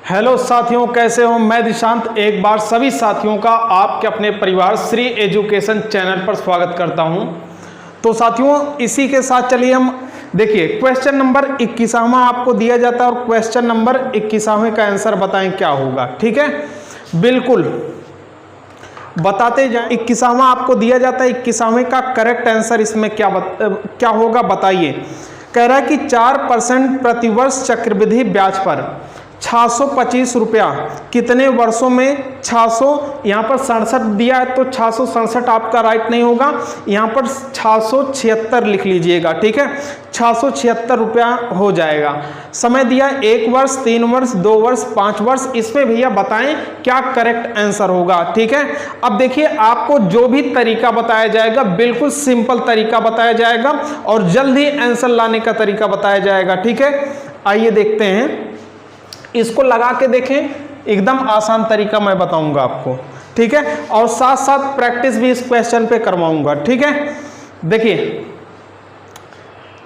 Hello साथियों, कैसे हो? मैं दिशांत एक बार सभी साथियों का आपके अपने परिवार श्री एजुकेशन चैनल पर स्वागत करता हूं। तो साथियों, इसी के साथ चलिए हम देखिए क्वेश्चन नंबर 21वां आपको दिया जाता है और क्वेश्चन नंबर 21वें का आंसर बताएं क्या होगा। ठीक है, बिल्कुल बताते जाएं। 21वां आपको दिया जाता है, 21वें का करेक्ट आंसर इसमें क्या होगा बताइए। कह रहा है कि 4% प्रतिवर्ष चक्रवृद्धि ब्याज पर 625 रुपया कितने वर्षों में 600 यहाँ पर 67 दिया है तो 667 आपका राइट नहीं होगा, यहाँ पर 676 लिख लीजिएगा। ठीक है, 676 रुपया हो जाएगा। समय दिया 1 वर्ष, 3 वर्ष, 2 वर्ष, 5 वर्ष। इसमें भैया बताएं क्या करेक्ट आंसर होगा। ठीक है, अब देखिए आपको जो भी तरीका बताया जाएगा बिल्कुल सिंपल तरीका बताया जाएगा और जल्द ही आंसर लाने का तरीका बताया जाएगा। ठीक है, आइए देखते हैं, इसको लगा के देखें, एकदम आसान तरीका मैं बताऊंगा आपको। ठीक है, और साथ साथ प्रैक्टिस भी इस क्वेश्चन पे करवाऊंगा। ठीक है, देखिए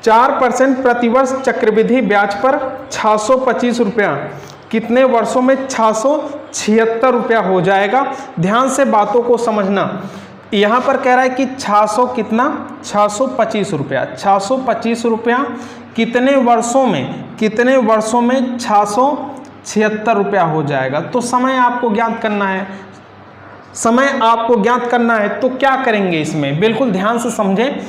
4% प्रतिवर्ष चक्रवृद्धि ब्याज पर 625 रुपया कितने वर्षों में 676 रुपया हो जाएगा। ध्यान से बातों को समझना। यहां पर कह रहा है कि 600 कितना 625 रुपया, 625 रुपया कितने वर्षों में 676 रुपया हो जाएगा। तो समय आपको ज्ञात करना है, तो क्या करेंगे इसमें, बिल्कुल ध्यान से समझें।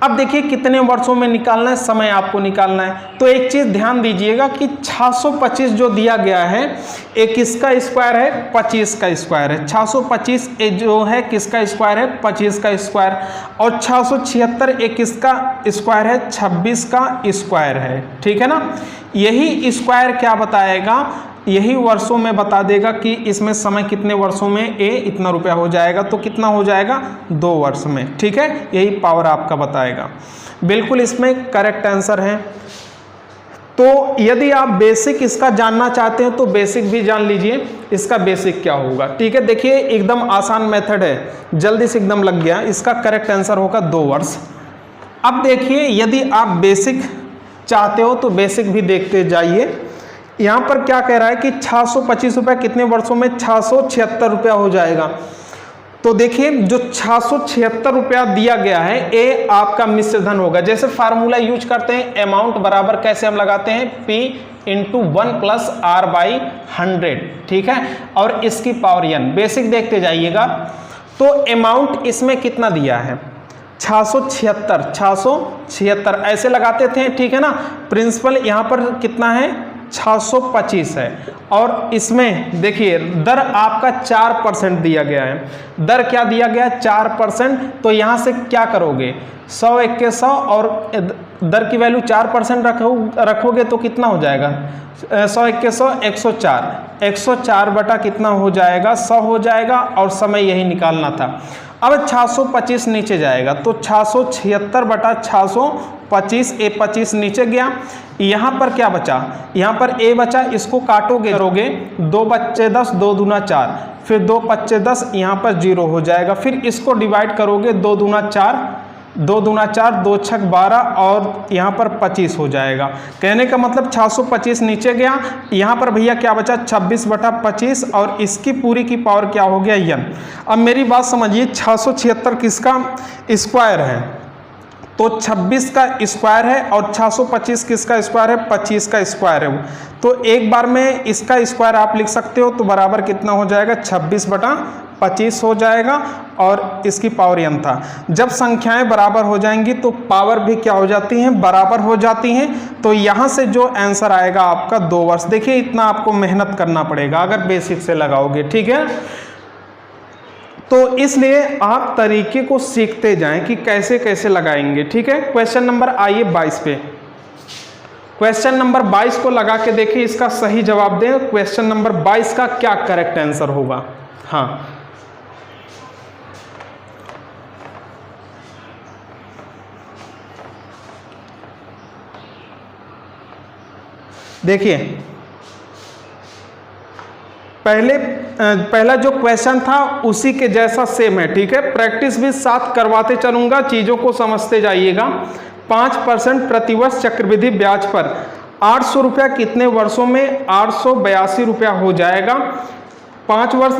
अब देखिए कितने वर्षों में निकालना है, समय आपको निकालना है। तो एक चीज ध्यान दीजिएगा कि 625 जो दिया गया है एक किसका स्क्वायर है, 25 का स्क्वायर है। 625 जो है किसका स्क्वायर है, 25 का स्क्वायर। और 676 एक किसका स्क्वायर है, 26 का स्क्वायर है। ठीक है ना, यही स्क्वायर क्या बताएगा, यही वर्षों में बता देगा कि इसमें समय कितने वर्षों में ए इतना रुपया हो जाएगा। तो कितना हो जाएगा, 2 वर्ष में। ठीक है, यही पावर आपका बताएगा। बिल्कुल इसमें करेक्ट आंसर है। तो यदि आप बेसिक इसका जानना चाहते हैं तो बेसिक भी जान लीजिए, इसका बेसिक क्या होगा। ठीक है, देखिए एकदम आसान मेथड है, जल्दी से एकदम लग गया। इसका करेक्ट आंसर होगा 2 वर्ष। अब देखिए यदि आप बेसिक चाहते हो तो बेसिक भी देखते जाइए। यहां पर क्या कह रहा है कि 625 रुपया कितने वर्षों में 676 रुपया हो जाएगा। तो देखिए जो 676 रुपया दिया गया है ए आपका मिश्र धन होगा। जैसे फार्मूला यूज करते हैं, अमाउंट बराबर कैसे हम लगाते हैं, P × 1 + R/100। ठीक है, और इसकी पावर n। बेसिक देखते जाइएगा। तो अमाउंट इसमें कितना दिया है, 676 ऐसे लगाते थे। ठीक है ना, प्रिंसिपल यहां पर कितना है, 625 है। और इसमें देखिए दर आपका 4% दिया गया है। दर क्या दिया गया है, 4%। तो यहां से क्या करोगे, 100 × 100 और दर की वैल्यू 4% रखोगे तो कितना हो जाएगा, 100 × 100 104, 104 बटा कितना हो जाएगा, 100 हो जाएगा। और समय यही निकालना था। अब 625 नीचे जाएगा तो 676 बटा 625, ए 25 नीचे गया। यहाँ पर क्या बचा, यहाँ पर ए बचा, इसको करोगे 2 बच्चे 10, 2 दूना 4, फिर 2 बच्चे 10, यहाँ पर 0 हो जाएगा। फिर इसको डिवाइड करोगे 2 दूना 4, 2 दूना 4, 2 छक 12 और यहाँ पर 25 हो जाएगा। कहने का मतलब 625 नीचे गया, यहाँ पर भैया क्या बचा, 26 बटा 25 और इसकी पूरी की पावर क्या हो गया, n। अब मेरी बात समझिए, 676 किसका स्क्वायर है, तो 26 का स्क्वायर है और 625 किसका स्क्वायर है, 25 का स्क्वायर है। तो एक बार में इसका स्क्वायर आप लिख सकते हो, तो बराबर कितना हो जाएगा, 26 बटा 25 हो जाएगा और इसकी पावर n था। जब संख्याएं बराबर हो जाएंगी तो पावर भी क्या हो जाती हैं, बराबर हो जाती हैं। तो यहां से जो आंसर आएगा आपका 2 वर्ष। देखिए इतना आपको मेहनत करना पड़ेगा अगर बेसिक से लगाओगे। ठीक है, तो इसलिए आप तरीके को सीखते जाएं कि कैसे कैसे लगाएंगे। ठीक है, क्वेश्चन नंबर आइए 22 पे। क्वेश्चन नंबर 22 को लगा के देखिए, इसका सही जवाब दें। क्वेश्चन नंबर 22 का क्या करेक्ट आंसर होगा। हाँ, देखिए पहला जो क्वेश्चन था उसी के जैसा सेम है। ठीक है, प्रैक्टिस भी साथ करवाते चलूंगा, चीजों को समझते जाइएगा। 5% प्रतिवर्ष चक्रवृद्धि ब्याज पर 800 रुपया कितने वर्षों में? 882 रुपया हो जाएगा। 5 वर्ष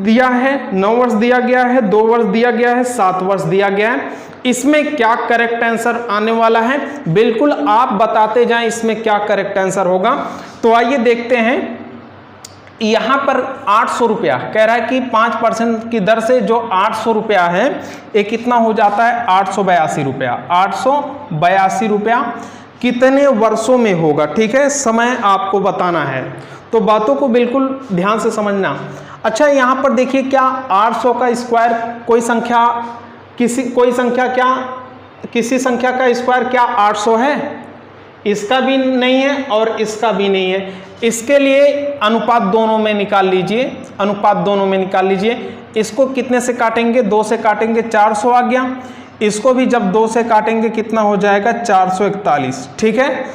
दिया है, 9 वर्ष दिया गया है, 2 वर्ष दिया गया है, 7 वर्ष दिया गया है। इसमें क्या करेक्ट आंसर आने वाला है? बिल्कुल आप बताते जाएं इसमें क्या करेक्ट आंसर होगा। तो आइए देखते हैं। यहां पर 800 रुपया कह रहा है कि 5% की दर से जो 800 रुपया है ये कितना हो जाता है? 882 रुपया। 882 रुपया कितने वर्षों में होगा? ठीक है, समय आपको बताना है, तो बातों को बिल्कुल ध्यान से समझना। अच्छा, यहां पर देखिए, क्या 800 का स्क्वायर कोई संख्या किसी संख्या का स्क्वायर क्या 800 है? इसका भी नहीं है और इसका भी नहीं है। इसके लिए अनुपात दोनों में निकाल लीजिए, अनुपात दोनों में निकाल लीजिए। इसको कितने से काटेंगे? 2 से काटेंगे, 400 आ गया। इसको भी जब 2 से काटेंगे कितना हो जाएगा? 441। ठीक है,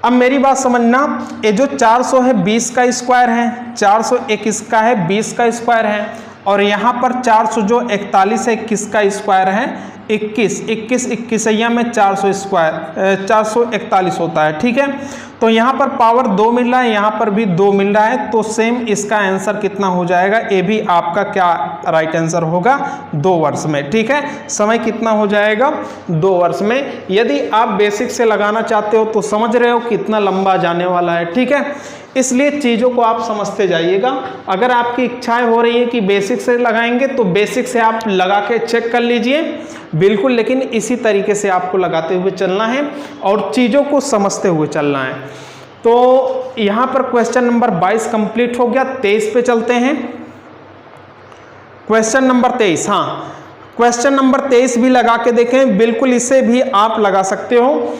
अब मेरी बात समझना, ये जो 400 है 20 का स्क्वायर है, 401 इसका है 20 का स्क्वायर है, और यहाँ पर 400 जो 41 है किसका स्क्वायर है? 21 21 में 400 स्क्वायर 441 होता है। ठीक है, तो यहाँ पर पावर 2 मिल रहा है, यहाँ पर भी 2 मिल रहा है, तो सेम इसका आंसर कितना हो जाएगा? ये भी आपका क्या राइट आंसर होगा? 2 वर्ष में। ठीक है, समय कितना हो जाएगा? 2 वर्ष में। यदि आप बेसिक से लगाना चाहते हो तो समझ रहे हो कितना लंबा जाने वाला है। ठीक है, इसलिए चीज़ों को आप समझते जाइएगा। अगर आपकी इच्छाएं हो रही है कि बेसिक से लगाएंगे तो बेसिक से आप लगा के चेक कर लीजिए बिल्कुल, लेकिन इसी तरीके से आपको लगाते हुए चलना है और चीज़ों को समझते हुए चलना है। तो यहाँ पर क्वेश्चन नंबर 22 कंप्लीट हो गया। 23 पे चलते हैं। क्वेश्चन नंबर 23, हाँ, क्वेश्चन नंबर 23 भी लगा के देखें, बिल्कुल इसे भी आप लगा सकते हो।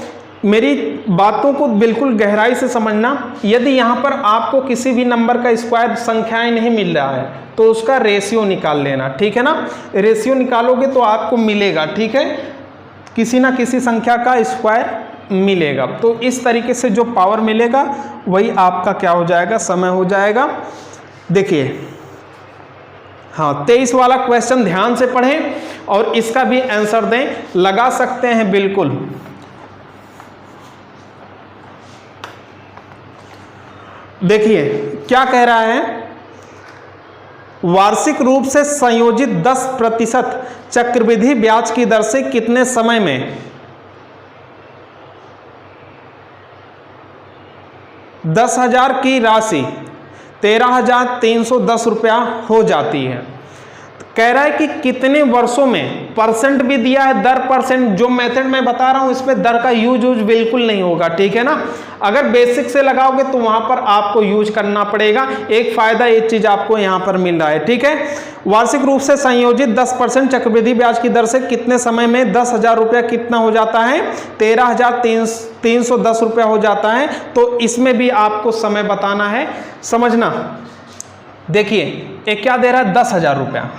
मेरी बातों को बिल्कुल गहराई से समझना। यदि यहाँ पर आपको किसी भी नंबर का स्क्वायर संख्याएं नहीं मिल रहा है तो उसका रेशियो निकाल लेना। ठीक है ना, रेशियो निकालोगे तो आपको मिलेगा। ठीक है, किसी ना किसी संख्या का स्क्वायर मिलेगा, तो इस तरीके से जो पावर मिलेगा वही आपका क्या हो जाएगा? समय हो जाएगा। देखिए, हाँ, 23 वाला क्वेश्चन ध्यान से पढ़ें और इसका भी आंसर दें, लगा सकते हैं बिल्कुल। देखिए क्या कह रहा है, वार्षिक रूप से संयोजित 10% चक्रवृद्धि ब्याज की दर से कितने समय में 10,000 की राशि 13,310 रुपया हो जाती है? कह रहा है कि कितने वर्षों में, परसेंट भी दिया है, दर परसेंट। जो मेथड मैं बता रहा हूं इसमें दर का यूज बिल्कुल नहीं होगा। ठीक है ना, अगर बेसिक से लगाओगे तो वहां पर आपको यूज करना पड़ेगा। एक फायदा एक चीज आपको यहां पर मिल रहा है। ठीक है, वार्षिक रूप से संयोजित 10% चक्रवृद्धि ब्याज की दर से कितने समय में 10,000 रुपया कितना हो जाता है? 13,310 रुपया हो जाता है। तो इसमें भी आपको समय बताना है, समझना। देखिए एक क्या दे रहा है? 10,000 रुपया,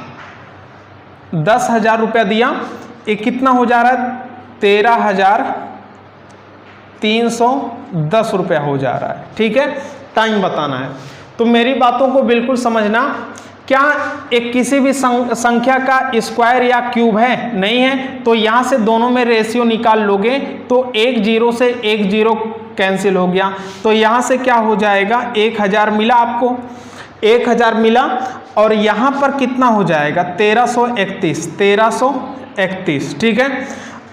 10,000 रुपया दिया, ये कितना हो जा रहा है? 13,310 रुपया हो जा रहा है। ठीक है, टाइम बताना है। तो मेरी बातों को बिल्कुल समझना। क्या एक किसी भी संख्या का स्क्वायर या क्यूब है? नहीं है। तो यहां से दोनों में रेशियो निकाल लोगे तो 1 0 से 1 0 कैंसिल हो गया, तो यहां से क्या हो जाएगा? 1,000 मिला आपको, 1,000 मिला, और यहां पर कितना हो जाएगा? 1331। ठीक है,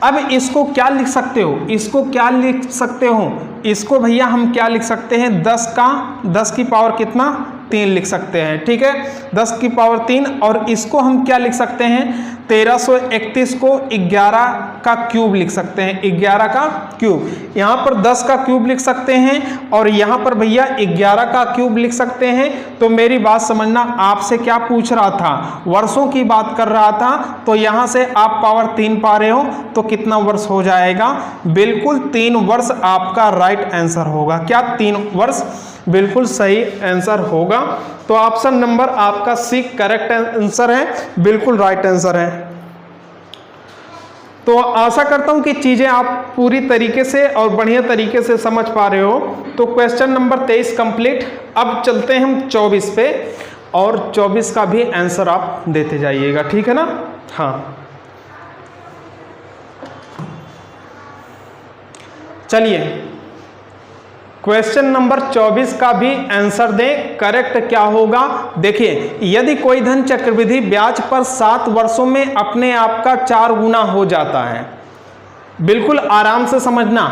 अब इसको क्या लिख सकते हो? इसको क्या लिख सकते हो? इसको भैया हम क्या लिख सकते हैं? 10 की पावर कितना? 3 लिख सकते हैं। ठीक है, 10 की पावर 3, और इसको हम क्या लिख सकते हैं? 1331 को 11 का क्यूब लिख सकते हैं, 11 का क्यूब। यहाँ पर 10 का क्यूब लिख सकते हैं और यहाँ पर भैया 11 का क्यूब लिख सकते हैं। तो मेरी बात समझना, आपसे क्या पूछ रहा था? वर्षों की बात कर रहा था, तो यहाँ से आप पावर 3 पा रहे हो, तो कितना वर्ष हो जाएगा? बिल्कुल 3 वर्ष आपका राइट आंसर होगा। क्या 3 वर्ष बिल्कुल सही आंसर होगा? तो ऑप्शन नंबर आपका सी करेक्ट आंसर है, बिल्कुल राइट आंसर है। तो आशा करता हूं कि चीजें आप पूरी तरीके से और बढ़िया तरीके से समझ पा रहे हो। तो क्वेश्चन नंबर 23 कंप्लीट। अब चलते हैं हम 24 पे, और 24 का भी आंसर आप देते जाइएगा। ठीक है ना? हाँ, चलिए क्वेश्चन नंबर 24 का भी आंसर दें, करेक्ट क्या होगा। देखिए, यदि कोई धन चक्रवृद्धि ब्याज पर 7 वर्षों में अपने आप का 4 गुना हो जाता है, बिल्कुल आराम से समझना,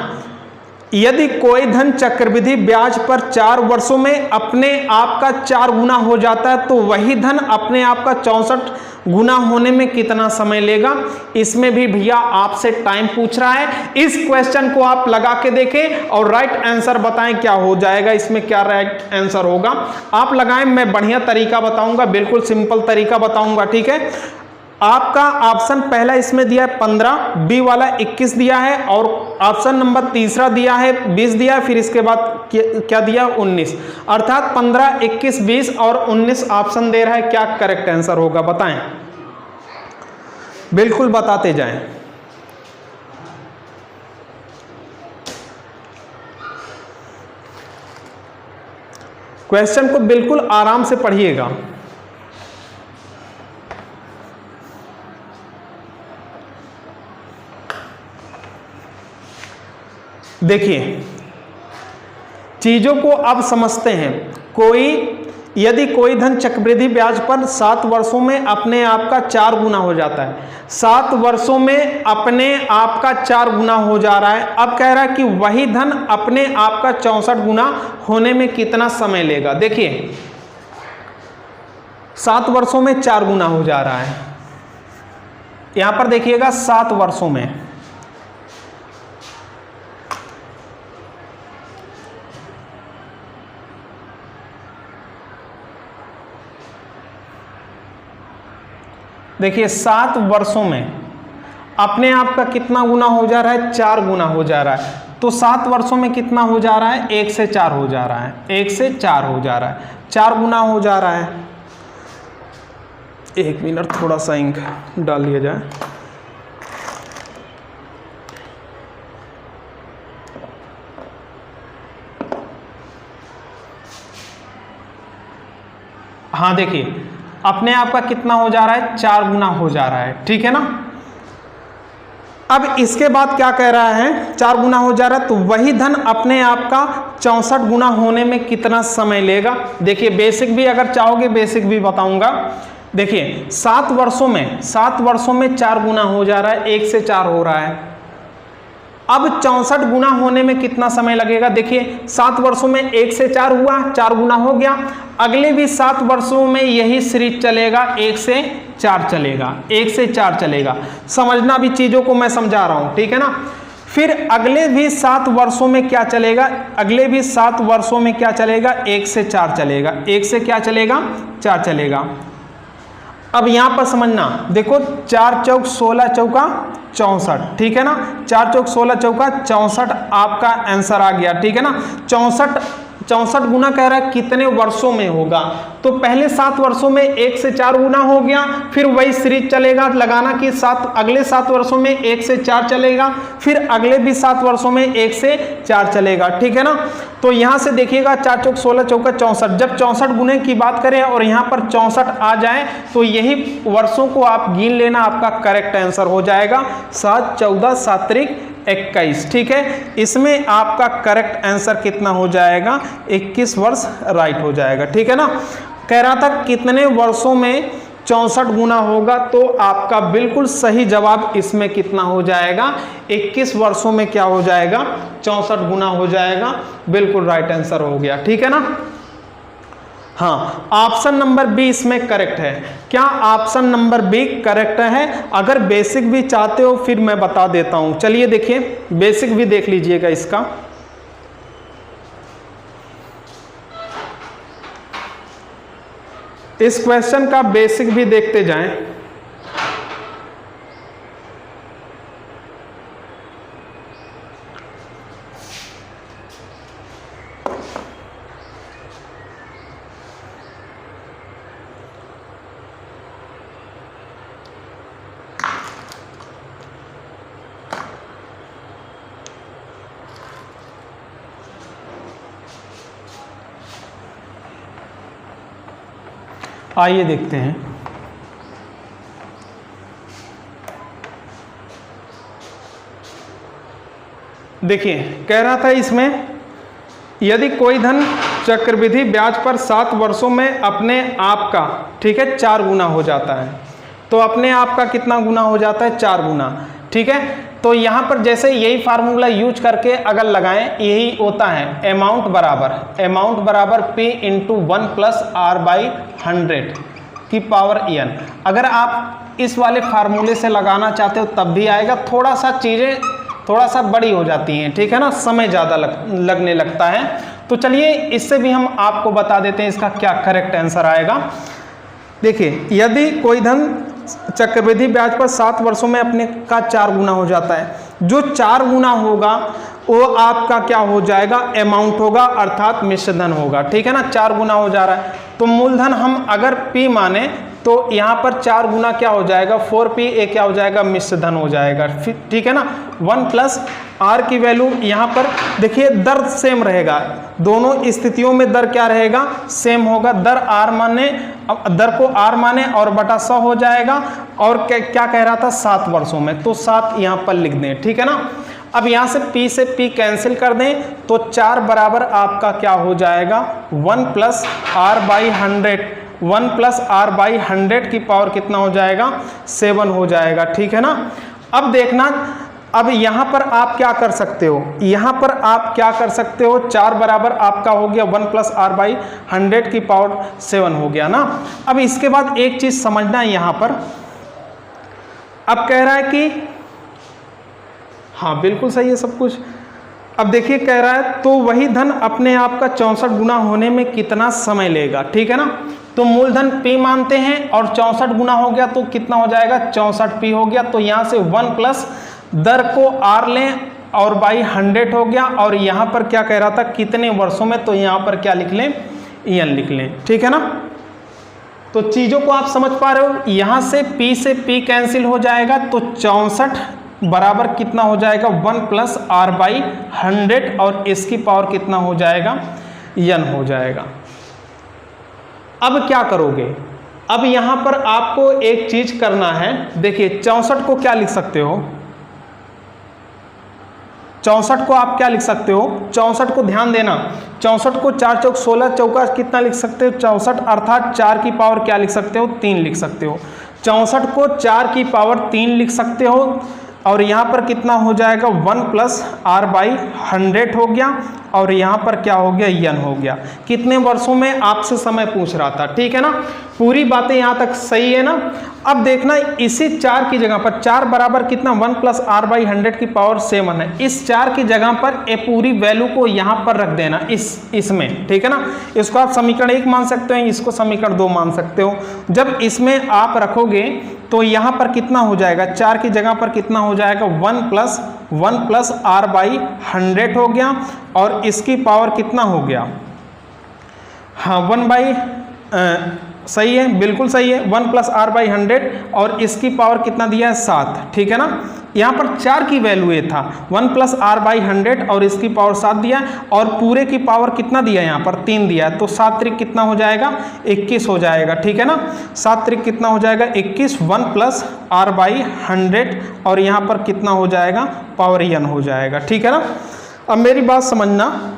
यदि कोई धन चक्रवृद्धि ब्याज पर 4 वर्षों में अपने आप का 4 गुना हो जाता है तो वही धन अपने आप का 64 गुना होने में कितना समय लेगा। इसमें भी भैया आपसे टाइम पूछ रहा है। इस क्वेश्चन को आप लगा के देखें और राइट आंसर बताएं क्या हो जाएगा, इसमें क्या राइट आंसर होगा आप लगाएं। मैं बढ़िया तरीका बताऊंगा, बिल्कुल सिंपल तरीका बताऊंगा, ठीक है। आपका ऑप्शन पहला इसमें दिया है 15, बी वाला 21 दिया है और ऑप्शन नंबर तीसरा दिया है 20 दिया है, फिर इसके बाद क्या दिया 19, अर्थात 15, 21, 20 और 19 ऑप्शन दे रहा है। क्या करेक्ट आंसर होगा बताएं, बिल्कुल बताते जाएं। क्वेश्चन को बिल्कुल आराम से पढ़िएगा। देखिए, चीजों को अब समझते हैं। यदि कोई धन चक्रवृद्धि ब्याज पर 7 वर्षों में अपने आप का 4 गुना हो जाता है, 7 वर्षों में अपने आप का 4 गुना हो जा रहा है। अब कह रहा है कि वही धन अपने आप का 64 गुना होने में कितना समय लेगा। देखिए, 7 वर्षों में 4 गुना हो जा रहा है। यहां पर देखिएगा 7 वर्षों में, देखिए 7 वर्षों में अपने आप का कितना गुना हो जा रहा है, 4 गुना हो जा रहा है। तो 7 वर्षों में कितना हो जा रहा है, 1 से 4 हो जा रहा है, 1 से 4 हो जा रहा है, 4 गुना हो जा रहा है। 1 मिनट थोड़ा सा इंक डाल लिया जाए। हाँ देखिए, अपने आप का कितना हो जा रहा है, 4 गुना हो जा रहा है, ठीक है ना। अब इसके बाद क्या कह रहा है, 4 गुना हो जा रहा है तो वही धन अपने आप का 64 गुना होने में कितना समय लेगा। देखिए, बेसिक भी अगर चाहोगे बेसिक भी बताऊंगा। देखिए, 7 वर्षों में 4 गुना हो जा रहा है, 1 से 4 हो रहा है। अब 64 गुना होने में कितना समय लगेगा। देखिए, 7 वर्षों में 1 से 4 हुआ, 4 गुना हो गया। अगले भी 7 वर्षों में यही सीरीज चलेगा, 1 से 4 चलेगा, 1 से 4 चलेगा। समझना भी चीजों को मैं समझा रहा हूं, ठीक है ना। फिर अगले भी 7 वर्षों में क्या चलेगा, अगले भी 7 वर्षों में क्या चलेगा, 1 से 4 चलेगा, 1 से क्या चलेगा, 4 चलेगा। अब यहां पर समझना, देखो 4 चौक 16 चौका 64, ठीक है ना। 4 चौक 16 चौका 64 आपका आंसर आ गया, ठीक है ना। 64 गुना कह रहा है कितने वर्षों में होगा। तो पहले 7 वर्षों में 1 से 4 गुना हो गया, फिर वही सीरीज चलेगा लगाना कि अगले 7 वर्षों में 1 से 4 चलेगा, फिर अगले भी 7 वर्षों में 1 से 4 चलेगा, ठीक है ना। तो यहां से देखिएगा 4 चौक 16 चौका 64, जब 64 गुने की बात करें और यहां पर 64 आ जाए तो यही वर्षों को आप गिन लेना, आपका करेक्ट आंसर हो जाएगा 7 14 7 त्रिक 21, ठीक है। इसमें आपका करेक्ट आंसर कितना हो जाएगा, 21 वर्ष राइट हो जाएगा, ठीक है ना। कह रहा था कितने वर्षों में 64 गुना होगा, तो आपका बिल्कुल सही जवाब इसमें कितना हो जाएगा, 21 वर्षों में क्या हो जाएगा, 64 गुना हो जाएगा। बिल्कुल राइट आंसर हो गया, ठीक है ना। हाँ, ऑप्शन नंबर बी इसमें करेक्ट है। क्या ऑप्शन नंबर बी करेक्ट है। अगर बेसिक भी चाहते हो फिर मैं बता देता हूं। चलिए देखिए, बेसिक भी देख लीजिएगा इसका। इस क्वेश्चन का बेसिक भी देखते जाएं। आइए देखते हैं। देखिए, कह रहा था इसमें यदि कोई धन चक्रवृद्धि ब्याज पर 7 वर्षों में अपने आप का, ठीक है, 4 गुना हो जाता है, तो अपने आप का कितना गुना हो जाता है? 4 गुना, ठीक है। तो यहाँ पर जैसे यही फार्मूला यूज करके अगर लगाएं, यही होता है अमाउंट बराबर P into 1 plus R by 100 की पावर n। अगर आप इस वाले फार्मूले से लगाना चाहते हो तब भी आएगा, थोड़ा सा चीज़ें थोड़ा सा बड़ी हो जाती हैं, ठीक है ना, समय ज़्यादा लगने लगता है। तो चलिए इससे भी हम आपको बता देते हैं इसका क्या करेक्ट आंसर आएगा। देखिए, यदि कोई धन चक्रवृद्धि ब्याज पर 7 वर्षों में अपने का 4 गुना हो जाता है, जो 4 गुना होगा वो आपका क्या हो जाएगा? अमाउंट होगा, अर्थात मिश्र धन होगा, ठीक है ना। 4 गुना हो जा रहा है तो मूलधन हम अगर P माने तो यहाँ पर 4 गुना क्या हो जाएगा? 4P, ये क्या हो जाएगा? मिश्र धन हो जाएगा, ठीक है ना। 1 प्लस R की वैल्यू यहाँ पर देखिए दर सेम रहेगा, दोनों स्थितियों में दर क्या रहेगा? सेम होगा। दर R माने, दर को R माने और बटा 100 हो जाएगा। और क्या कह रहा था? 7 वर्षों में, तो 7 यहाँ पर लिख दें, ठीक है ना। अब यहाँ से P से P कैंसिल कर दें तो 4 बराबर आपका क्या हो जाएगा? 1 plus R by 100, 1 plus R by 100 की पावर कितना हो जाएगा? 7 हो जाएगा, ठीक है ना। अब देखना, अब यहाँ पर आप क्या कर सकते हो? यहाँ पर आप क्या कर सकते हो? 4 बराबर आपका हो गया 1 प्लस R बाई 100 की पावर 7 हो गया ना। अब इसके बाद एक चीज समझना है यहाँ पर, अब कह रहा है कि हाँ बिल्कुल सही है सब कुछ। अब देखिए कह रहा है तो वही धन अपने आप का 64 गुना होने में कितना समय लेगा, ठीक है ना। तो मूलधन P मानते हैं और 64 गुना हो गया तो कितना हो जाएगा? 64P हो गया। तो यहाँ से 1 प्लस दर को R लें और बाई 100 हो गया। और यहाँ पर क्या कह रहा था? कितने वर्षों में? तो यहाँ पर क्या लिख लें? n लिख लें, ठीक है ना। तो चीज़ों को आप समझ पा रहे हो। यहाँ से P कैंसिल हो जाएगा तो 64 बराबर कितना हो जाएगा? 1 प्लस R बाई 100 और इसकी पावर कितना हो जाएगा? n हो जाएगा। अब क्या करोगे? अब यहाँ पर आपको एक चीज करना है। देखिए 64 को क्या लिख सकते हो? 64 को आप क्या लिख सकते हो? 64 को ध्यान देना, 64 को 4 चौक 16 चौका कितना लिख सकते हो? 64 अर्थात 4 की पावर क्या लिख सकते हो? 3 लिख सकते हो। 64 को 4 की पावर 3 लिख सकते हो। और यहाँ पर कितना हो जाएगा? 1 प्लस R बाई 100 हो गया। और यहाँ पर क्या हो गया? n हो गया। कितने वर्षों में आपसे समय पूछ रहा था, ठीक है ना। पूरी बातें यहाँ तक सही है ना। अब देखना इसी 4 की जगह पर 4 बराबर कितना? 1 प्लस R बाई 100 की पावर 7 है। इस 4 की जगह पर ये पूरी वैल्यू को यहाँ पर रख देना, इसमें, ठीक है ना। इसको आप समीकरण 1 मान सकते हो, इसको समीकरण 2 मान सकते हो। जब इसमें आप रखोगे तो यहाँ पर कितना हो जाएगा? 4 की जगह पर कितना हो जाएगा? 1 प्लस R बाई 100 हो गया। और इसकी पावर कितना हो गया? हाँ 1 बाई सही है, बिल्कुल सही है। 1 प्लस R बाई 100 और इसकी पावर कितना दिया है? 7, ठीक है ना। यहाँ पर 4 की वैल्यू ये था, 1 प्लस R बाई 100 और इसकी पावर 7 दिया। और पूरे की पावर कितना दिया है? यहाँ पर 3 दिया है। तो 7 त्रिक कितना हो जाएगा? 21 हो जाएगा, ठीक है ना। 7 त्रिक कितना हो जाएगा? 21। 1 प्लस R बाई 100 और यहाँ पर कितना हो जाएगा? पावर n हो जाएगा, ठीक है ना। अब मेरी बात समझना,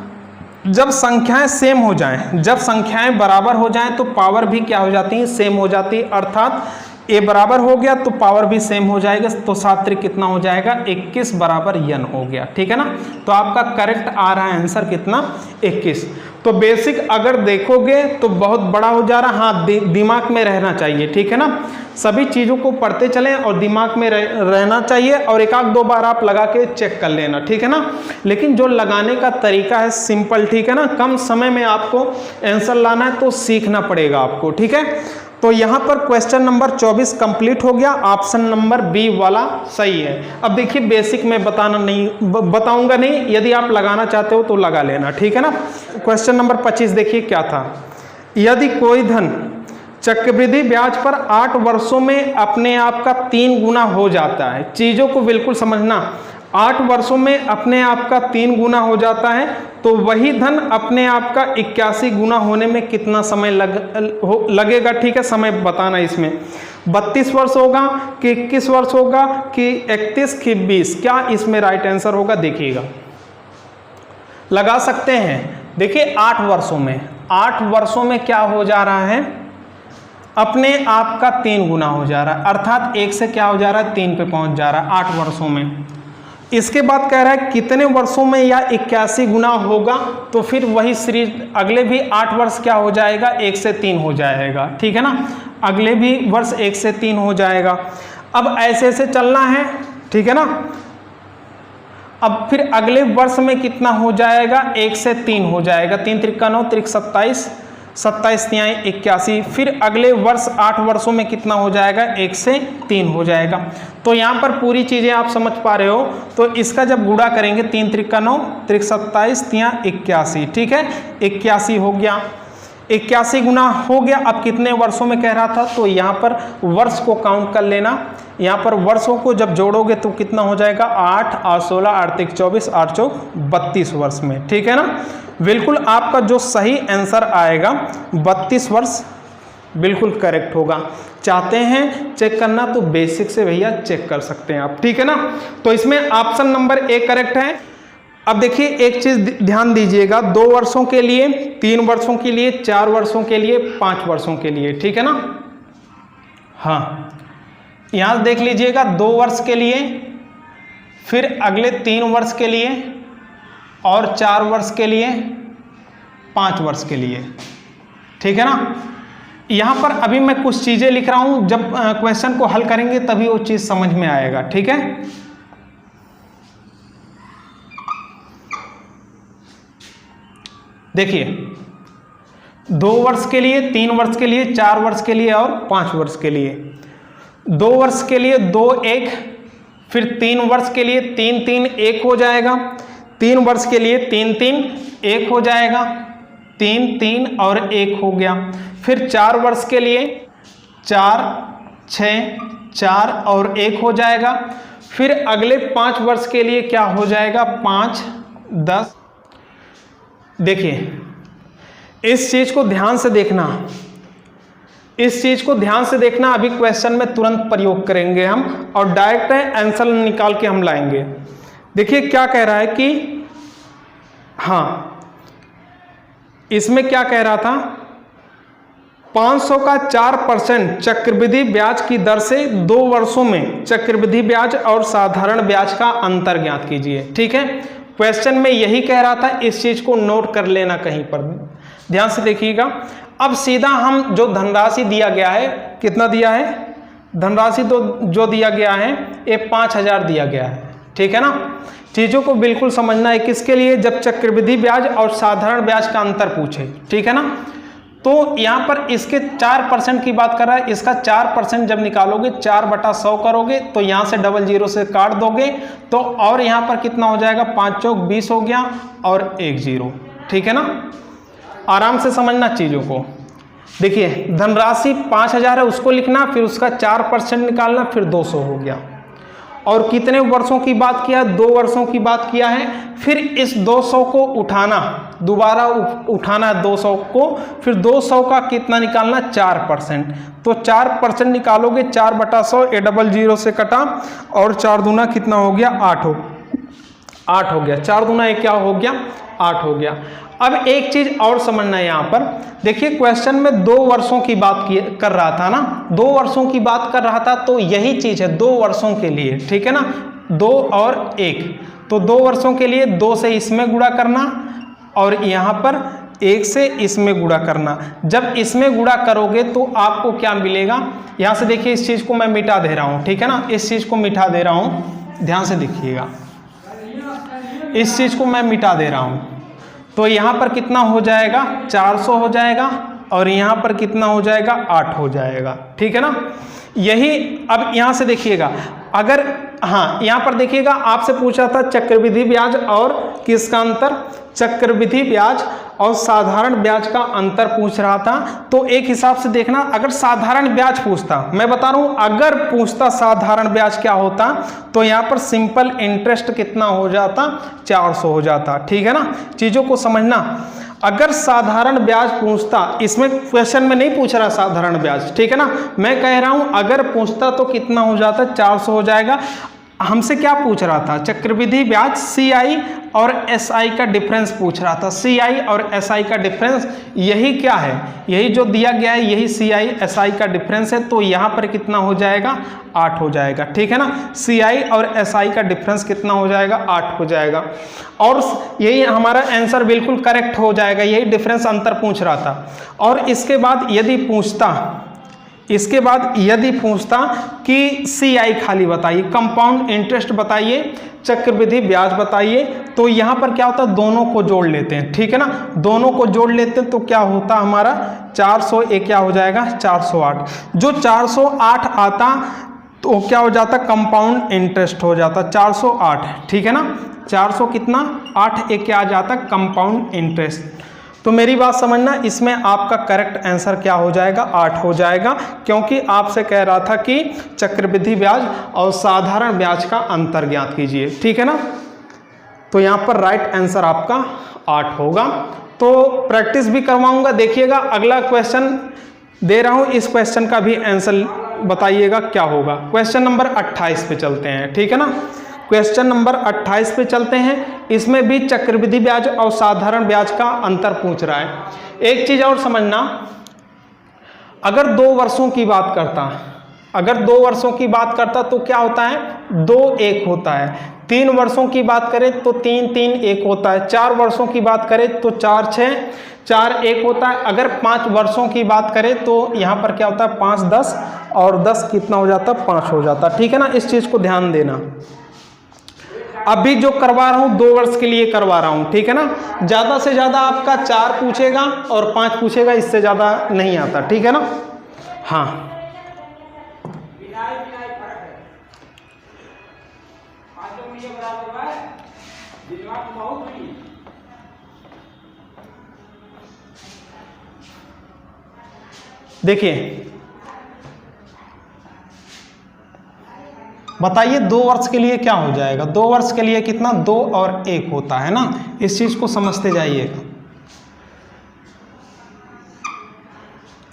जब संख्याएं सेम हो जाएं, जब संख्याएं बराबर हो जाएं तो पावर भी क्या हो जाती है? सेम हो जाती है। अर्थात ए बराबर हो गया तो पावर भी सेम हो जाएगा। तो 7 त्रिक कितना हो जाएगा? 21 बराबर n हो गया, ठीक है ना। तो आपका करेक्ट आ रहा है आंसर कितना? 21। तो बेसिक अगर देखोगे तो बहुत बड़ा हो जा रहा है। हाँ दिमाग में रहना चाहिए, ठीक है ना। सभी चीज़ों को पढ़ते चलें और दिमाग में रहना चाहिए। और एक आध 2 बार आप लगा के चेक कर लेना, ठीक है ना। लेकिन जो लगाने का तरीका है सिंपल, ठीक है ना। कम समय में आपको आंसर लाना है तो सीखना पड़ेगा आपको, ठीक है। तो यहाँ पर क्वेश्चन नंबर 24 कंप्लीट हो गया। ऑप्शन नंबर बी वाला सही है। अब देखिए बेसिक में बताऊंगा नहीं, यदि आप लगाना चाहते हो तो लगा लेना, ठीक है ना। क्वेश्चन नंबर 25 देखिए क्या था। यदि कोई धन चक्रवृद्धि ब्याज पर 8 वर्षों में अपने आप का 3 गुना हो जाता है। चीज़ों को बिल्कुल समझना, 8 वर्षों में अपने आप का 3 गुना हो जाता है तो वही धन अपने आप का 81 गुना होने में कितना समय लगेगा, ठीक है। समय बताना इसमें 32 वर्ष होगा कि 21 वर्ष होगा कि 31 कि 20, क्या इसमें राइट आंसर होगा? देखिएगा लगा सकते हैं देखिए 8 वर्षों में, 8 वर्षों में क्या हो जा रहा है, अपने आप का 3 गुना हो जा रहा है, अर्थात 1 से क्या हो जा रहा है, 3 पे पहुंच जा रहा है 8 वर्षों में। इसके बाद कह रहा है कितने वर्षों में यह 81 गुना होगा, तो फिर वही सीरीज अगले भी 8 वर्ष क्या हो जाएगा, 1 से 3 हो जाएगा, ठीक है ना, अगले भी वर्ष 1 से 3 हो जाएगा। अब ऐसे ऐसे चलना है, ठीक है ना। अब फिर अगले वर्ष में कितना हो जाएगा, 1 से 3 हो जाएगा, 3 त्रिका 9, त्रिक 27, 27 तिहाई 81, फिर अगले वर्ष 8 वर्षों में कितना हो जाएगा, 1 से 3 हो जाएगा। तो यहाँ पर पूरी चीज़ें आप समझ पा रहे हो। तो इसका जब गुणा करेंगे 3 त्रिका 9, त्रिक 27 तिहाई 81, ठीक है, 81 हो गया, 81 गुना हो गया। अब कितने वर्षों में कह रहा था, तो यहाँ पर वर्ष को काउंट कर लेना, यहाँ पर वर्षों को जब जोड़ोगे तो कितना हो जाएगा, 8, 8, 16, 8, 3, 24, 8, 4, 32 वर्ष में, ठीक है ना। बिल्कुल आपका जो सही आंसर आएगा 32 वर्ष बिल्कुल करेक्ट होगा। चाहते हैं चेक करना तो बेसिक से भैया चेक कर सकते हैं आप, ठीक है ना। तो इसमें ऑप्शन नंबर ए करेक्ट है। अब देखिए एक चीज ध्यान दीजिएगा, 2 वर्षों के लिए, 3 वर्षों के लिए, 4 वर्षों के लिए, 5 वर्षों के लिए, ठीक है ना। हाँ, यहां देख लीजिएगा 2 वर्ष के लिए, फिर अगले 3 वर्ष के लिए, और 4 वर्ष के लिए, 5 वर्ष के लिए, ठीक है ना। यहां पर अभी मैं कुछ चीजें लिख रहा हूं, जब क्वेश्चन को हल करेंगे तभी वो चीज समझ में आएगा, ठीक है। देखिए 2 वर्ष के लिए, 3 वर्ष के लिए, 4 वर्ष के लिए और 5 वर्ष के लिए। 2 वर्ष के लिए 2, 1, फिर 3 वर्ष के लिए 3, 3, 1 हो जाएगा, 3 वर्ष के लिए 3, 3, 1 हो जाएगा, 3, 3 और 1 हो गया। फिर 4 वर्ष के लिए 4, 6, 4 और 1 हो जाएगा। फिर अगले 5 वर्ष के लिए क्या हो जाएगा, 5, 10। देखिए इस चीज को ध्यान से देखना, इस चीज को ध्यान से देखना। अभी क्वेश्चन में तुरंत प्रयोग करेंगे हम और डायरेक्ट आंसर निकाल के हम लाएंगे। देखिए क्या कह रहा है कि हाँ, इसमें क्या कह रहा था, 500 का 4% चक्रवृद्धि ब्याज की दर से 2 वर्षों में चक्रवृद्धि ब्याज और साधारण ब्याज का अंतर ज्ञात कीजिए, ठीक है। क्वेश्चन में यही कह रहा था, इस चीज को नोट कर लेना कहीं पर, ध्यान से देखिएगा। अब सीधा हम जो धनराशि दिया गया है, कितना दिया है धनराशि, तो जो दिया गया है ये 5000 दिया गया है, ठीक है ना। चीजों को बिल्कुल समझना है, किसके लिए, जब चक्रवृद्धि ब्याज और साधारण ब्याज का अंतर पूछे, ठीक है ना। तो यहाँ पर इसके 4% की बात कर रहा है, इसका 4% जब निकालोगे 4/100 करोगे तो यहाँ से 00 से काट दोगे तो, और यहाँ पर कितना हो जाएगा, 5 चौक 20 हो गया और 1 0, ठीक है ना। आराम से समझना चीज़ों को। देखिए धनराशि 5000 है, उसको लिखना, फिर उसका 4% निकालना, फिर 200 हो गया। और कितने वर्षों की बात किया, 2 वर्षों की बात किया है। फिर इस 200 को उठाना, दोबारा उठाना है 200 को, फिर 200 का कितना निकालना, 4%। तो 4% निकालोगे, 4/100, ये 00 से कटा और 4 दूना कितना हो गया, 8 हो गया। 4 दूना ये क्या हो गया, 8 हो गया। अब एक चीज और समझना है यहाँ पर, देखिए क्वेश्चन में 2 वर्षों की बात कर रहा था ना, 2 वर्षों की बात कर रहा था, तो यही चीज है 2 वर्षों के लिए, ठीक है ना, 2 और 1। तो 2 वर्षों के लिए 2 से इसमें गुणा करना और यहाँ पर 1 से इसमें गुणा करना। जब इसमें गुणा करोगे तो आपको क्या मिलेगा, यहाँ से देखिए इस चीज को मैं मिटा दे रहा हूँ, ठीक है ना, इस चीज को मिटा दे रहा हूँ, ध्यान से देखिएगा, इस चीज को मैं मिटा दे रहा हूँ। तो यहाँ पर कितना हो जाएगा, 400 हो जाएगा और यहाँ पर कितना हो जाएगा, 8 हो जाएगा, ठीक है ना। यही अब यहाँ से देखिएगा, अगर हाँ यहाँ पर देखिएगा, आपसे पूछा था चक्रवृद्धि ब्याज और किसका अंतर, चक्रवृद्धि ब्याज और साधारण ब्याज का अंतर पूछ रहा था। तो एक हिसाब से देखना, अगर साधारण ब्याज पूछता, मैं बता रहा हूं अगर पूछता साधारण ब्याज क्या होता, तो यहां पर सिंपल इंटरेस्ट कितना हो जाता, 400 हो जाता, ठीक है ना। चीजों को समझना, अगर साधारण ब्याज पूछता, इसमें क्वेश्चन में नहीं पूछ रहा साधारण ब्याज, ठीक है ना, मैं कह रहा हूं अगर पूछता तो कितना हो जाता, 400 हो जाएगा। हमसे क्या पूछ रहा था, चक्रवृद्धि ब्याज CI और SI का डिफरेंस पूछ रहा था। CI और SI का डिफरेंस यही क्या है, यही जो दिया गया है, यही CI SI का डिफरेंस है। तो यहाँ पर कितना हो जाएगा, 8 हो जाएगा, ठीक है ना। CI और SI का डिफरेंस कितना हो जाएगा, 8 हो जाएगा। और यही हमारा आंसर बिल्कुल करेक्ट हो जाएगा, यही डिफरेंस अंतर पूछ रहा था। और इसके बाद यदि पूछता कि CI खाली बताइए, कंपाउंड इंटरेस्ट बताइए, चक्रवृद्धि ब्याज बताइए, तो यहाँ पर क्या होता है, दोनों को जोड़ लेते हैं, ठीक है ना। दोनों को जोड़ लेते हैं तो क्या होता हमारा 400, क्या हो जाएगा 408। जो 408 आता तो क्या हो जाता, कंपाउंड इंटरेस्ट हो जाता 408, ठीक है ना। 400 कितना 8 क्या आ जाता, कंपाउंड इंटरेस्ट। तो मेरी बात समझना, इसमें आपका करेक्ट आंसर क्या हो जाएगा, 8 हो जाएगा, क्योंकि आपसे कह रहा था कि चक्रवृद्धि ब्याज और साधारण ब्याज का अंतर ज्ञात कीजिए, ठीक है ना। तो यहाँ पर राइट आंसर आपका 8 होगा। तो प्रैक्टिस भी करवाऊंगा, देखिएगा अगला क्वेश्चन दे रहा हूँ, इस क्वेश्चन का भी आंसर बताइएगा क्या होगा। क्वेश्चन नंबर 28 पे चलते हैं, ठीक है ना। क्वेश्चन नंबर 28 पे चलते हैं। इसमें भी चक्रवृद्धि ब्याज और साधारण ब्याज का अंतर पूछ रहा है। एक चीज और समझना, अगर 2 वर्षों की बात करता तो क्या होता है, 2 1 होता है। 3 वर्षों की बात करें तो 3 3 1 होता है। 4 वर्षों की बात करें तो 4 6 4 1 होता है। अगर 5 वर्षों की बात करें तो यहाँ पर क्या होता है 5 10 और 10 कितना हो जाता है 5 हो जाता है, ठीक है ना। इस चीज को ध्यान देना। अभी जो करवा रहा हूं 2 वर्ष के लिए करवा रहा हूं, ठीक है ना। ज्यादा से ज्यादा आपका 4 पूछेगा और 5 पूछेगा, इससे ज्यादा नहीं आता, ठीक है ना। हाँ देखिए, बताइए 2 वर्ष के लिए क्या हो जाएगा। 2 वर्ष के लिए कितना, 2 और 1 होता है ना। इस चीज को समझते जाइएगा।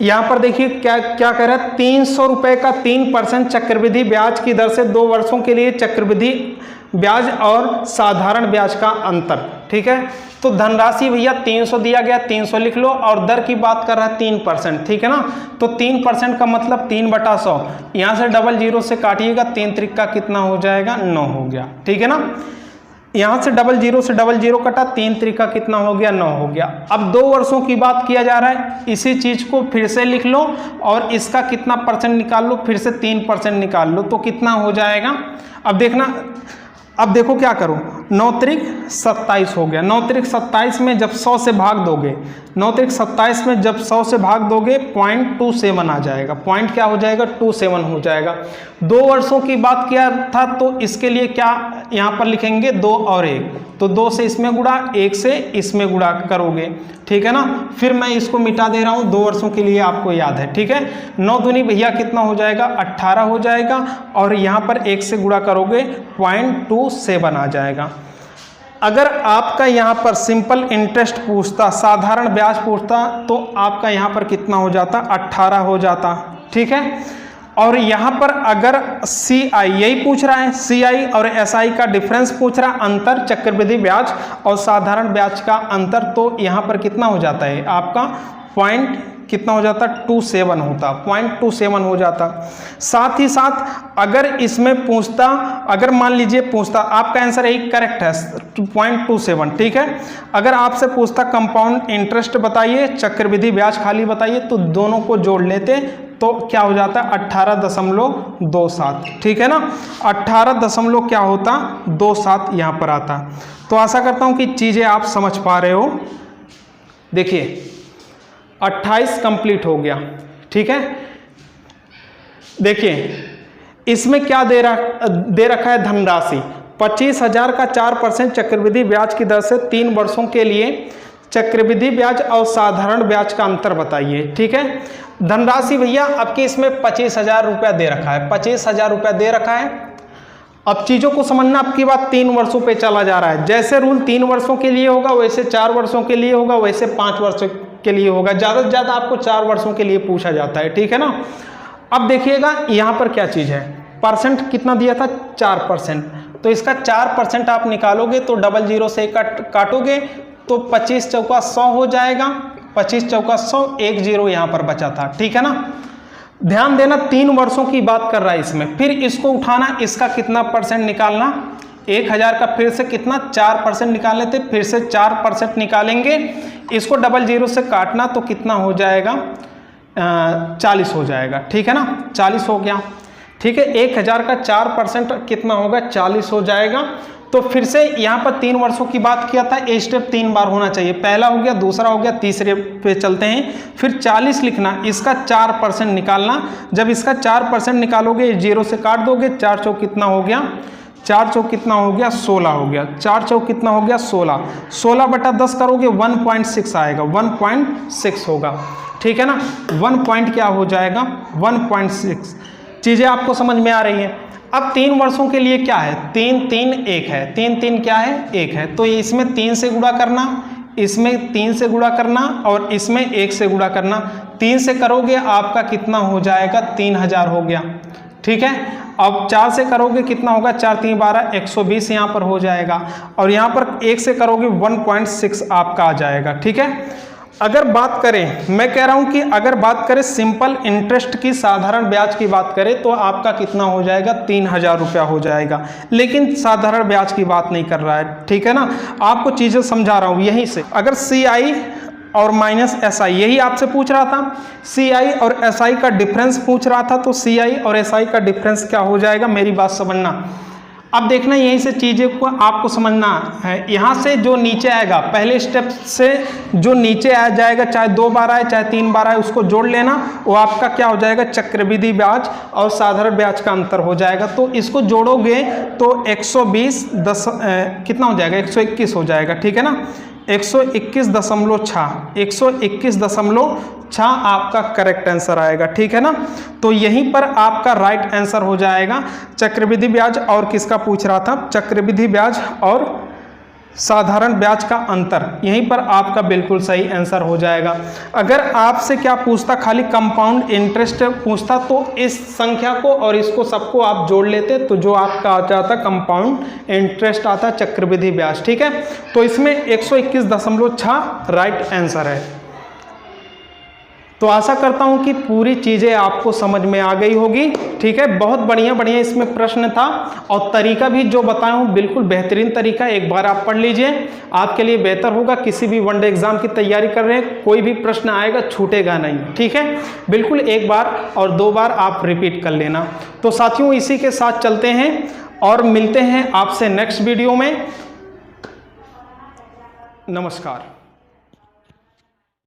यहां पर देखिए क्या क्या कह रहा है, 300 रुपए का 3% चक्रवृद्धि ब्याज की दर से 2 वर्षों के लिए चक्रवृद्धि ब्याज और साधारण ब्याज का अंतर, ठीक है। तो धनराशि भैया 300 दिया गया, 300 लिख लो, और दर की बात कर रहा है 3%, ठीक है ना। तो 3% का मतलब 3/100, यहां से डबल जीरो से काटिएगा, 3 त्रिका कितना हो जाएगा 9 हो गया, ठीक है ना। यहां से डबल जीरो कटा, 3 त्रिका कितना हो गया 9 हो गया। अब 2 वर्षों की बात किया जा रहा है, इसी चीज को फिर से लिख लो और इसका कितना परसेंट निकाल लो, फिर से 3% निकाल लो, तो कितना हो जाएगा। अब देखना, अब देखो क्या करो, 9 त्रिक 27 हो गया। 9 त्रिक 27 में जब 100 से भाग दोगे, 9 त्रिक 27 में जब 100 से भाग दोगे 0.27 आ जाएगा। पॉइंट क्या हो जाएगा 27 हो जाएगा। 2 वर्षों की बात किया था तो इसके लिए क्या यहाँ पर लिखेंगे 2 और 1, तो 2 से इसमें गुणा, 1 से इसमें गुणा करोगे, ठीक है ना। फिर मैं इसको मिटा दे रहा हूँ, 2 वर्षों के लिए आपको याद है, ठीक है। 9 दूनी भैया कितना हो जाएगा 18 हो जाएगा, और यहाँ पर 1 से गुणा करोगे 0.27 आ जाएगा। अगर आपका यहाँ पर सिंपल इंटरेस्ट पूछता, साधारण ब्याज पूछता, तो आपका यहाँ पर कितना हो जाता 18 हो जाता, ठीक है। और यहाँ पर अगर CI यही पूछ रहा है, CI और SI का डिफरेंस पूछ रहा, अंतर चक्रवृद्धि ब्याज और साधारण ब्याज का अंतर, तो यहाँ पर कितना हो जाता है आपका पॉइंट कितना हो जाता 27 होता, 0.27 हो जाता। साथ ही साथ अगर इसमें पूछता, अगर मान लीजिए पूछता, आपका आंसर यही करेक्ट है 0.27, ठीक है। अगर आपसे पूछता कंपाउंड इंटरेस्ट बताइए, चक्रवृद्धि ब्याज खाली बताइए, तो दोनों को जोड़ लेते तो क्या हो जाता 18.27, ठीक है ना। 18 क्या होता 27 यहाँ पर आता। तो आशा करता हूँ कि चीज़ें आप समझ पा रहे हो। देखिए 28 कंप्लीट हो गया, ठीक है। देखिए इसमें क्या दे रखा है धनराशि 25,000 का 4% चक्रवृद्धि ब्याज की दर से 3 वर्षों के लिए चक्रवृद्धि ब्याज और साधारण ब्याज का अंतर बताइए, ठीक है। धनराशि भैया आपके इसमें 25,000 रुपया दे रखा है, 25,000 रुपया दे रखा है। अब चीजों को समझना, आपकी बात 3 वर्षों पे चला जा रहा है। जैसे रूल 3 वर्षों के लिए होगा, वैसे 4 वर्षों के लिए होगा, वैसे 5 वर्षों के लिए होगा। ज्यादा से ज्यादा आपको 4 वर्षों के लिए पूछा जाता है, ठीक है ना। अब देखिएगा यहाँ पर क्या चीज है, परसेंट कितना दिया था 4%, तो इसका 4% आप निकालोगे तो 00 से काटोगे तो 25 चौका 100 हो जाएगा, 25 चौका 100, 1 0 यहाँ पर बचा था, ठीक है ना। ध्यान देना 3 वर्षों की बात कर रहा है इसमें, फिर इसको उठाना, इसका कितना परसेंट निकालना, 1000 का फिर से कितना 4% निकाल लेते, फिर से 4% निकालेंगे, इसको 00 से काटना तो कितना हो जाएगा 40 हो जाएगा, ठीक है ना, 40 हो गया, ठीक है। 1000 का 4% कितना होगा 40 हो जाएगा। तो फिर से यहाँ पर 3 वर्षों की बात किया था, ये स्टेप 3 बार होना चाहिए, पहला हो गया, दूसरा हो गया, तीसरे पे चलते हैं। फिर 40 लिखना, इसका 4% निकालना, जब इसका 4% निकालोगे 0 से काट दोगे, 4 चौक कितना हो गया, 4 चौक कितना हो गया 16 हो गया, 4 चौक कितना हो गया 16, 16 बटा 10 करोगे 1.6 आएगा, 1.6 होगा, ठीक है ना। 1 पॉइंट क्या हो जाएगा 1.6। चीज़ें आपको समझ में आ रही हैं। अब 3 वर्षों के लिए क्या है, 3 3 1 है, 3 3 क्या है 1 है, तो इसमें 3 से गुणा करना, इसमें 3 से गुणा करना और इसमें 1 से गुणा करना, 3 से करोगे आपका कितना हो जाएगा 3000 हो गया, ठीक है। अब 4 से करोगे कितना होगा, 4 3 12, 120 यहाँ पर हो जाएगा, और यहाँ पर 1 से करोगे 1.6 आपका आ जाएगा, ठीक है। अगर बात करें, मैं कह रहा हूं कि अगर बात करें सिंपल इंटरेस्ट की, साधारण ब्याज की बात करें तो आपका कितना हो जाएगा 3000 रुपया हो जाएगा, लेकिन साधारण ब्याज की बात नहीं कर रहा है, ठीक है ना। आपको चीज़ें समझा रहा हूं यहीं से। अगर CI और माइनस SI यही आपसे पूछ रहा था, CI और SI का डिफरेंस पूछ रहा था, तो CI और SI का डिफरेंस क्या हो जाएगा, मेरी बात समझना। अब देखना यहीं से चीज़ें को आपको समझना है, यहाँ से जो नीचे आएगा, पहले स्टेप से जो नीचे आ जाएगा, चाहे 2 बार आए चाहे 3 बार आए, उसको जोड़ लेना, वो आपका क्या हो जाएगा चक्रवृद्धि ब्याज और साधारण ब्याज का अंतर हो जाएगा। तो इसको जोड़ोगे तो 120 कितना हो जाएगा 121 हो जाएगा, ठीक है ना, 121.6, 121.6 आपका करेक्ट आंसर आएगा, ठीक है ना। तो यहीं पर आपका राइट आंसर हो जाएगा। चक्रवृद्धि ब्याज और किसका पूछ रहा था, चक्रवृद्धि ब्याज और साधारण ब्याज का अंतर, यहीं पर आपका बिल्कुल सही आंसर हो जाएगा। अगर आपसे क्या पूछता, खाली कंपाउंड इंटरेस्ट पूछता, तो इस संख्या को और इसको सबको आप जोड़ लेते तो जो आपका आ जाता कंपाउंड इंटरेस्ट आता चक्रवृद्धि ब्याज, ठीक है। तो इसमें 121.6 राइट आंसर है। तो आशा करता हूं कि पूरी चीज़ें आपको समझ में आ गई होगी, ठीक है। बहुत बढ़िया बढ़िया इसमें प्रश्न था, और तरीका भी जो बताया हूं बिल्कुल बेहतरीन तरीका, एक बार आप पढ़ लीजिए, आपके लिए बेहतर होगा। किसी भी वनडे एग्जाम की तैयारी कर रहे हैं, कोई भी प्रश्न आएगा छूटेगा नहीं, ठीक है। बिल्कुल 1 बार और 2 बार आप रिपीट कर लेना। तो साथियों इसी के साथ चलते हैं और मिलते हैं आपसे नेक्स्ट वीडियो में। नमस्कार।